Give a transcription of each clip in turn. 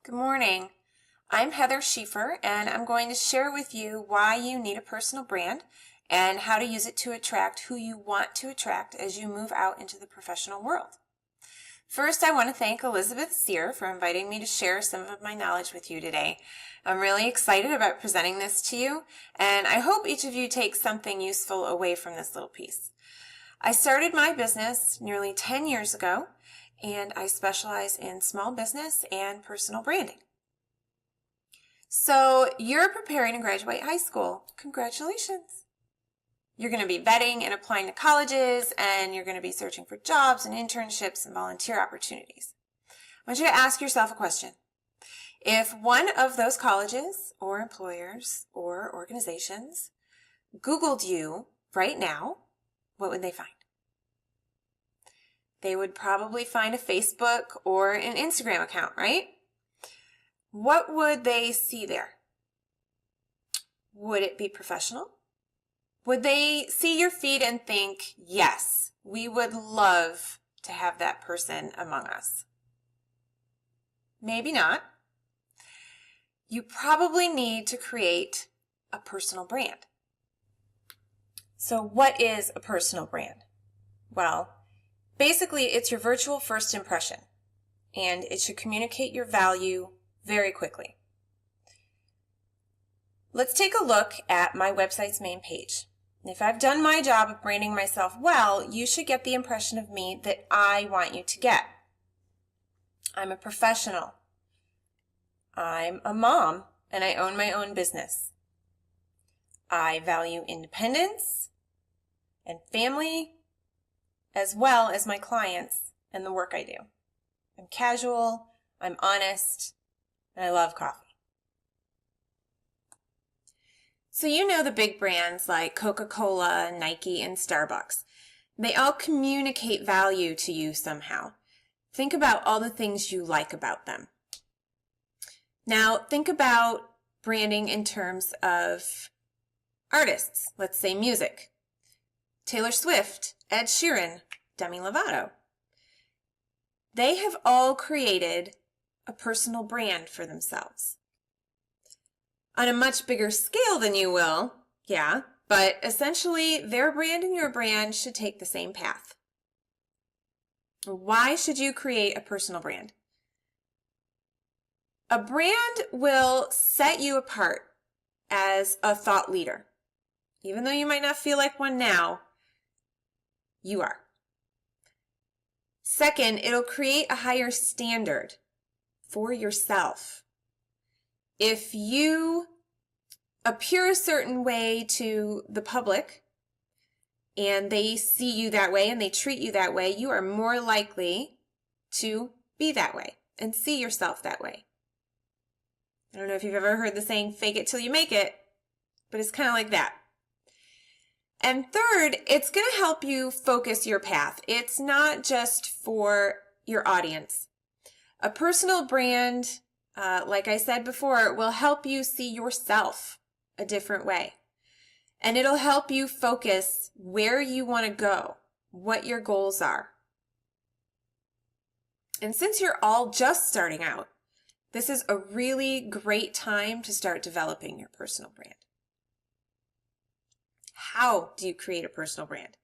Good morning. I'm Heather Schieffer, and I'm going to share with you why you need a personal brand and how to use it to attract who you want to attract as you move out into the professional world. First, I want to thank Elizabeth Sear for inviting me to share some of my knowledge with you today. I'm really excited about presenting this to you, and I hope each of you takes something useful away from this little piece. I started my business nearly 10 years ago, and I specialize in small business and personal branding. So you're preparing to graduate high school. Congratulations. You're going to be vetting and applying to colleges, and you're going to be searching for jobs and internships and volunteer opportunities. I want you to ask yourself a question. If one of those colleges or employers or organizations Googled you right now, what would they find? They would probably find a Facebook or an Instagram account, right? What would they see there? Would it be professional? Would they see your feed and think, yes, we would love to have that person among us? Maybe not. You probably need to create a personal brand. So what is a personal brand? Well, basically, it's your virtual first impression, and it should communicate your value very quickly. Let's take a look at my website's main page. If I've done my job of branding myself well, you should get the impression of me that I want you to get. I'm a professional. I'm a mom, and I own my own business. I value independence and family, as well as my clients and the work I do. I'm casual, I'm honest, and I love coffee. So you know the big brands like Coca-Cola, Nike, and Starbucks. They all communicate value to you somehow. Think about all the things you like about them. Now think about branding in terms of artists, let's say music. Taylor Swift, Ed Sheeran, Demi Lovato. They have all created a personal brand for themselves. On a much bigger scale than you will, yeah, but essentially their brand and your brand should take the same path. Why should you create a personal brand? A brand will set you apart as a thought leader. Even though you might not feel like one now, you are. Second, it'll create a higher standard for yourself. If you appear a certain way to the public and they see you that way and they treat you that way, you are more likely to be that way and see yourself that way. I don't know if you've ever heard the saying, fake it till you make it, but it's kind of like that. And third, it's going to help you focus your path. It's not just for your audience. A personal brand, like I said before, will help you see yourself a different way. And it'll help you focus where you want to go, what your goals are. And since you're all just starting out, this is a really great time to start developing your personal brand. How do you create a personal brand?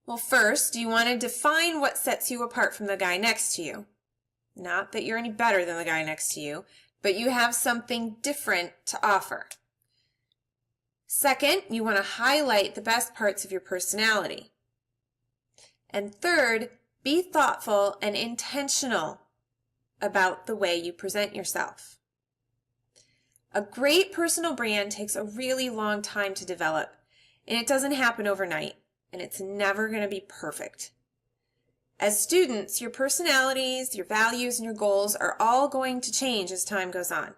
Well, first, you want to define what sets you apart from the guy next to you. Not that you're any better than the guy next to you, but you have something different to offer. Second, you want to highlight the best parts of your personality. And third, be thoughtful and intentional about the way you present yourself. A great personal brand takes a really long time to develop, and it doesn't happen overnight, and it's never going to be perfect. As students, your personalities, your values, and your goals are all going to change as time goes on.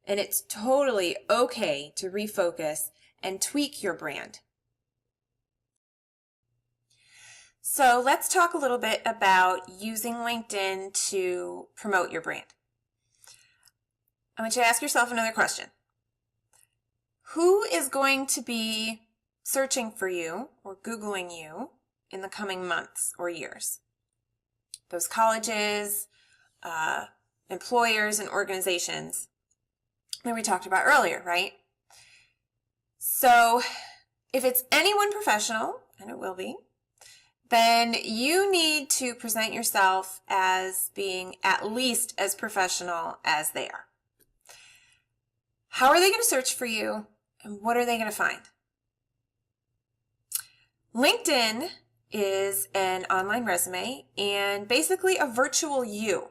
And it's totally okay to refocus and tweak your brand. So let's talk a little bit about using LinkedIn to promote your brand. I want you to ask yourself another question. Who is going to be searching for you or Googling you in the coming months or years? Those colleges, employers and organizations that we talked about earlier, right? So if it's anyone professional, and it will be, then you need to present yourself as being at least as professional as they are. How are they going to search for you, and what are they going to find? LinkedIn is an online resume and basically a virtual you.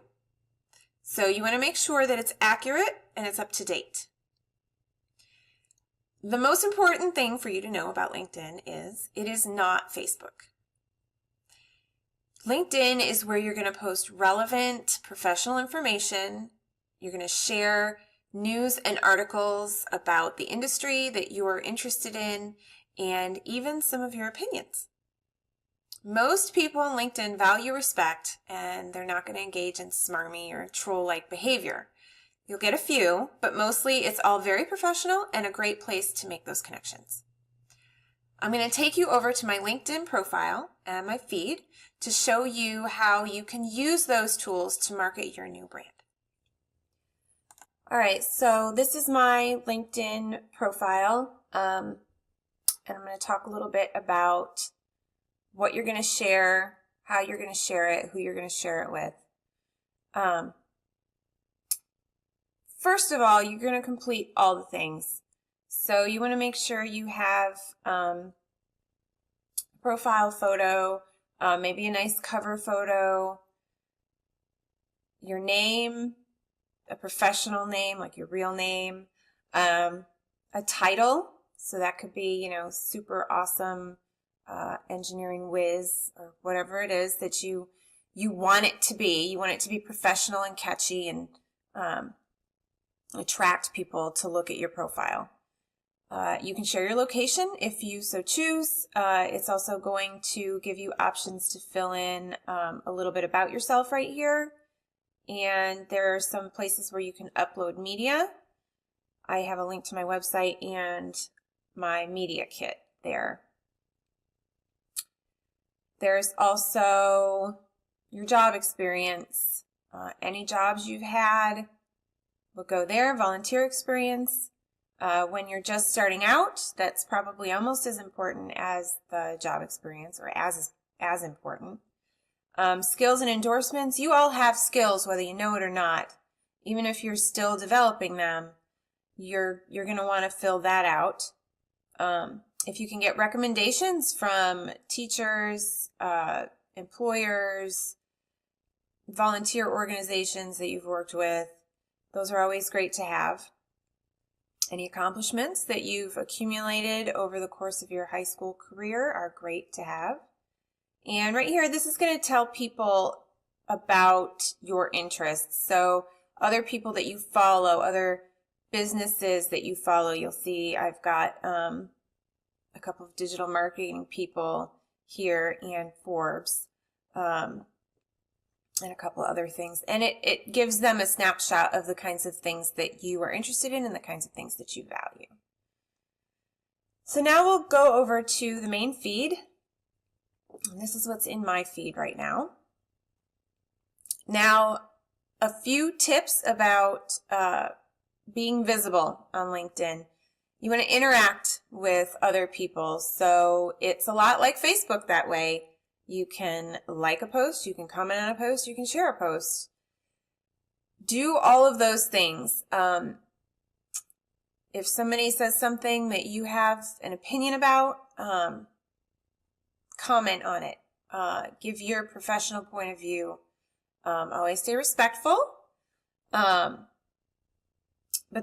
So you want to make sure that it's accurate and it's up to date. The most important thing for you to know about LinkedIn is it is not Facebook. LinkedIn is where you're going to post relevant professional information. You're going to share news and articles about the industry that you are interested in, and even some of your opinions. Most people on LinkedIn value respect, and they're not going to engage in smarmy or troll-like behavior. You'll get a few, but mostly it's all very professional and a great place to make those connections. I'm going to take you over to my LinkedIn profile and my feed to show you how you can use those tools to market your new brand. All right, so this is my LinkedIn profile, and I'm going to talk a little bit about what you're going to share, how you're going to share it, who you're going to share it with. First of all, you're going to complete all the things. So you want to make sure you have a profile photo, maybe a nice cover photo, your name, a professional name like your real name, a title. So that could be, super awesome engineering whiz or whatever it is that you want it to be. You want it to be professional and catchy and attract people to look at your profile. You can share your location if you so choose. It's also going to give you options to fill in a little bit about yourself right here. And there are some places where you can upload media. I have a link to my website and my media kit there. There's also your job experience. Any jobs you've had will go there. Volunteer experience. When you're just starting out, that's probably almost as important as the job experience, or as important. Skills and endorsements. You all have skills, whether you know it or not. Even if you're still developing them, you're going to want to fill that out. If you can get recommendations from teachers, employers, volunteer organizations that you've worked with, those are always great to have. Any accomplishments that you've accumulated over the course of your high school career are great to have. And right here, this is going to tell people about your interests. So other people that you follow, other businesses that you follow, you'll see I've got a couple of digital marketing people here and Forbes and a couple other things. And it gives them a snapshot of the kinds of things that you are interested in and the kinds of things that you value. So now we'll go over to the main feed. And this is what's in my feed right now. Now, a few tips about being visible on LinkedIn. You want to interact with other people. So it's a lot like Facebook that way. You can like a post, you can comment on a post, you can share a post. Do all of those things. If somebody says something that you have an opinion about, comment on it. Give your professional point of view. Always stay respectful. But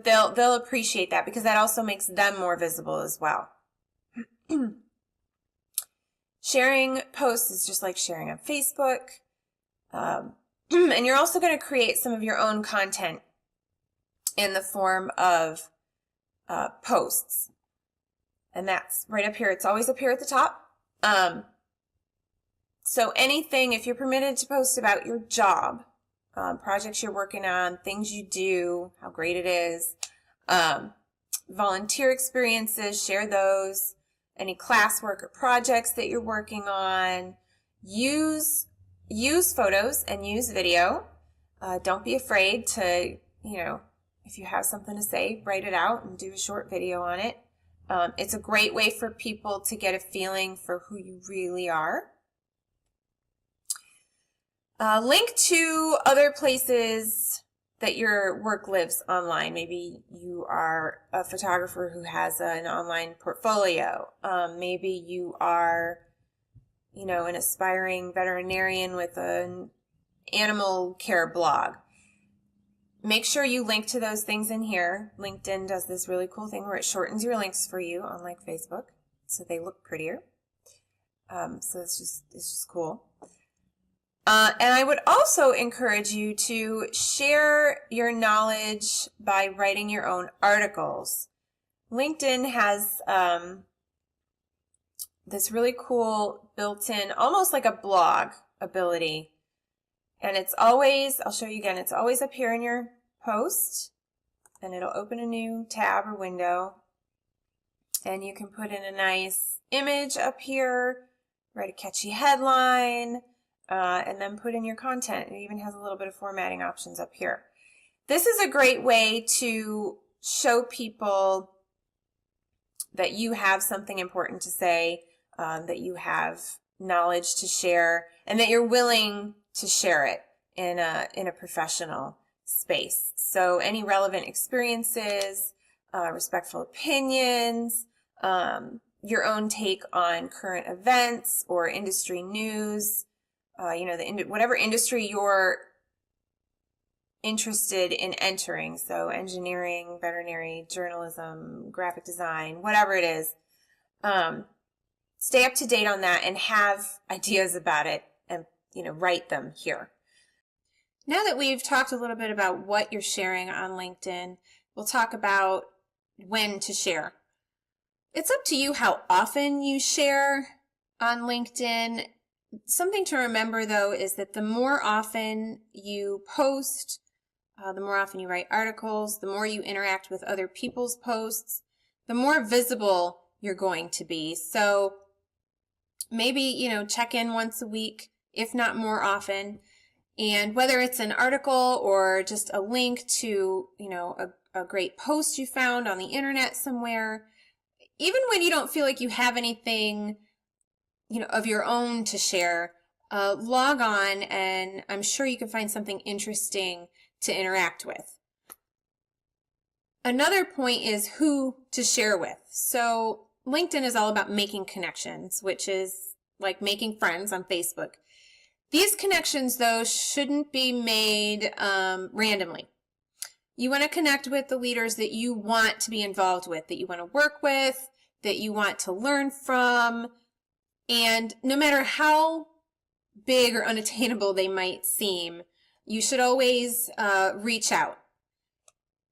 they'll appreciate that because that also makes them more visible as well. Sharing posts is just like sharing on Facebook. And you're also going to create some of your own content in the form of posts. And that's right up here. It's always up here at the top. So anything, if you're permitted to post about your job, projects you're working on, things you do, how great it is, volunteer experiences, share those, any classwork or projects that you're working on, use photos and use video. Don't be afraid to, if you have something to say, write it out and do a short video on it. It's a great way for people to get a feeling for who you really are. Link to other places that your work lives online. Maybe you are a photographer who has an online portfolio. Maybe you are, an aspiring veterinarian with an animal care blog. Make sure you link to those things in here. LinkedIn does this really cool thing where it shortens your links for you, unlike Facebook, so they look prettier. So it's just cool. And I would also encourage you to share your knowledge by writing your own articles. LinkedIn has this really cool built-in, almost like a blog ability. And it's always, I'll show you again, it's always up here in your post, and it'll open a new tab or window. And you can put in a nice image up here, write a catchy headline, and then put in your content. It even has a little bit of formatting options up here. This is a great way to show people that you have something important to say, that you have knowledge to share, and that you're willing to share it in a professional space. So any relevant experiences, respectful opinions, your own take on current events or industry news, whatever industry you're interested in entering, so engineering, veterinary, journalism, graphic design, whatever it is, stay up to date on that and have ideas about it and, write them here. Now that we've talked a little bit about what you're sharing on LinkedIn, we'll talk about when to share. It's up to you how often you share on LinkedIn. Something to remember, though, is that the more often you post, the more often you write articles, the more you interact with other people's posts, the more visible you're going to be. So maybe, check in once a week, if not more often. And whether it's an article or just a link to, a great post you found on the internet somewhere, even when you don't feel like you have anything, of your own to share, log on and I'm sure you can find something interesting to interact with. Another point is who to share with. So LinkedIn is all about making connections, which is like making friends on Facebook. These connections, though, shouldn't be made randomly. You want to connect with the leaders that you want to be involved with, that you want to work with, that you want to learn from. And no matter how big or unattainable they might seem, you should always reach out.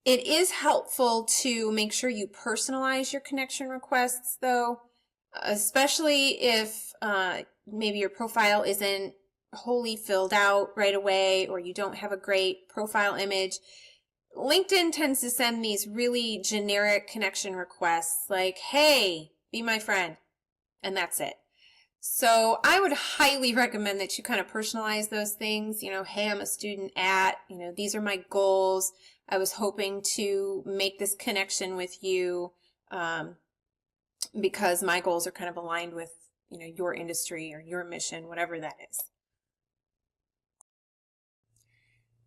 It is helpful to make sure you personalize your connection requests, though, especially if maybe your profile isn't wholly filled out right away or you don't have a great profile image. LinkedIn tends to send these really generic connection requests like, hey, be my friend, and that's it. So I would highly recommend that you kind of personalize those things. Hey, I'm a student at, these are my goals. I was hoping to make this connection with you because my goals are kind of aligned with, your industry or your mission, whatever that is.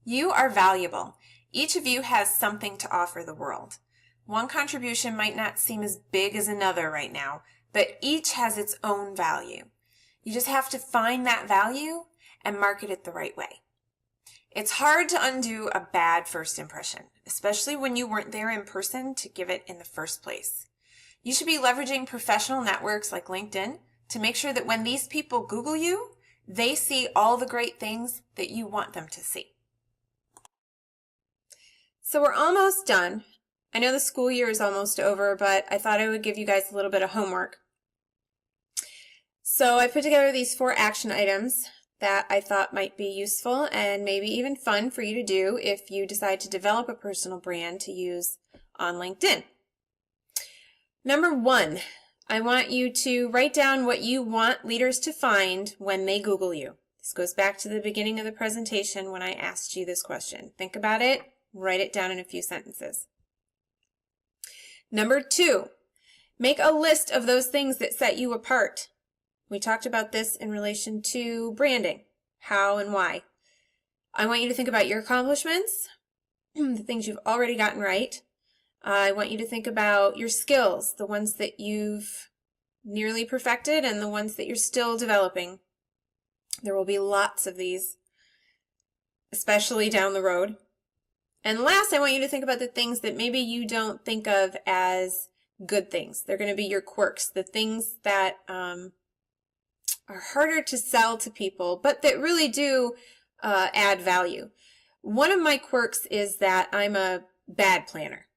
You are valuable. Each of you has something to offer the world. One contribution might not seem as big as another right now, but each has its own value. You just have to find that value and market it the right way. It's hard to undo a bad first impression, especially when you weren't there in person to give it in the first place. You should be leveraging professional networks like LinkedIn to make sure that when these people Google you, they see all the great things that you want them to see. So we're almost done. I know the school year is almost over, but I thought I would give you guys a little bit of homework. So I put together these 4 action items that I thought might be useful and maybe even fun for you to do if you decide to develop a personal brand to use on LinkedIn. Number 1, I want you to write down what you want leaders to find when they Google you. This goes back to the beginning of the presentation when I asked you this question. Think about it, write it down in a few sentences. Number 2, make a list of those things that set you apart. We talked about this in relation to branding, how and why. I want you to think about your accomplishments, the things you've already gotten right. I want you to think about your skills, the ones that you've nearly perfected and the ones that you're still developing. There will be lots of these, especially down the road. And last, I want you to think about the things that maybe you don't think of as good things. They're going to be your quirks, the things that are harder to sell to people, but that really do add value. One of my quirks is that I'm a bad planner.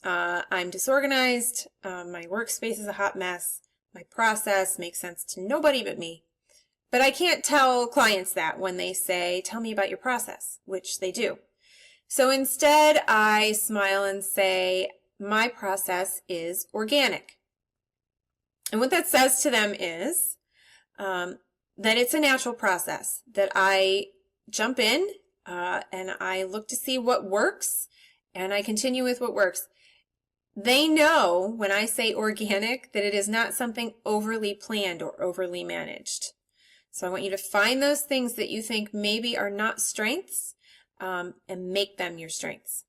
I'm disorganized. My workspace is a hot mess. My process makes sense to nobody but me. But I can't tell clients that when they say, tell me about your process, which they do. So instead, I smile and say, my process is organic. And what that says to them is that it's a natural process, that I jump in and I look to see what works and I continue with what works. They know when I say organic that it is not something overly planned or overly managed. So I want you to find those things that you think maybe are not strengths and make them your strengths.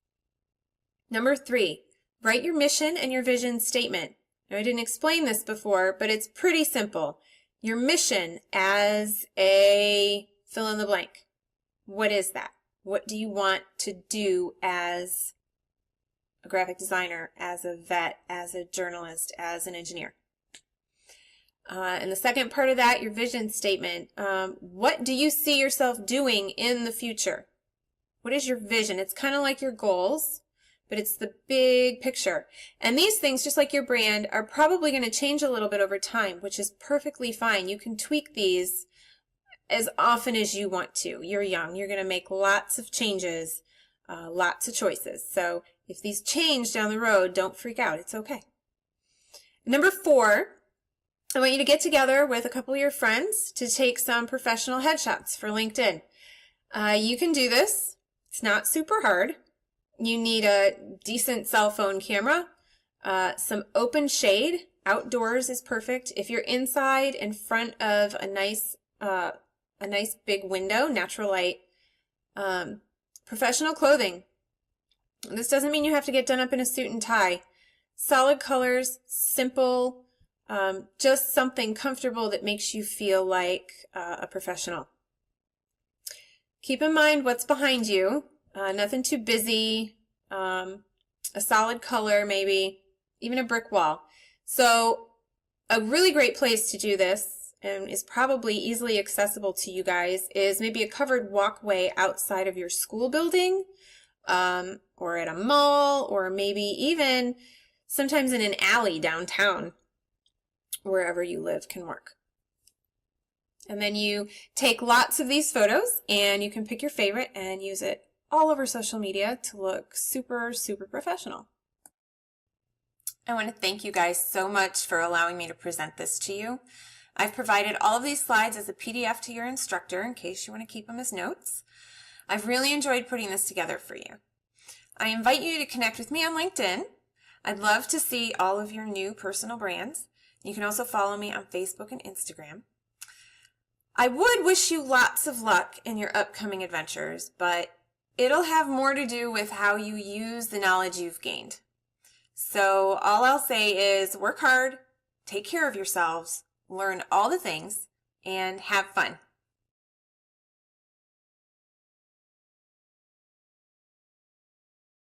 Number 3, write your mission and your vision statement. Now, I didn't explain this before, but it's pretty simple. Your mission as a fill in the blank. What is that? What do you want to do as a graphic designer, as a vet, as a journalist, as an engineer? And the second part of that, your vision statement. What do you see yourself doing in the future? What is your vision? It's kind of like your goals, but it's the big picture. And these things, just like your brand, are probably going to change a little bit over time, which is perfectly fine. You can tweak these as often as you want to. You're young. You're going to make lots of changes, lots of choices. So if these change down the road, don't freak out. It's okay. Number 4, I want you to get together with a couple of your friends to take some professional headshots for LinkedIn. You can do this. It's not super hard. You need a decent cell phone camera, some open shade. Outdoors is perfect. If you're inside in front of a nice big window, natural light, professional clothing. This doesn't mean you have to get done up in a suit and tie. Solid colors, simple, just something comfortable that makes you feel like a professional. Keep in mind what's behind you. Nothing too busy, a solid color maybe, even a brick wall. So a really great place to do this, and is probably easily accessible to you guys, is maybe a covered walkway outside of your school building, or at a mall, or maybe even sometimes in an alley downtown. Wherever you live can work. And then you take lots of these photos and you can pick your favorite and use it all over social media to look super, super professional. I want to thank you guys so much for allowing me to present this to you. I've provided all of these slides as a PDF to your instructor in case you want to keep them as notes. I've really enjoyed putting this together for you. I invite you to connect with me on LinkedIn. I'd love to see all of your new personal brands. You can also follow me on Facebook and Instagram. I would wish you lots of luck in your upcoming adventures, but it'll have more to do with how you use the knowledge you've gained. So all I'll say is work hard, take care of yourselves, learn all the things, and have fun.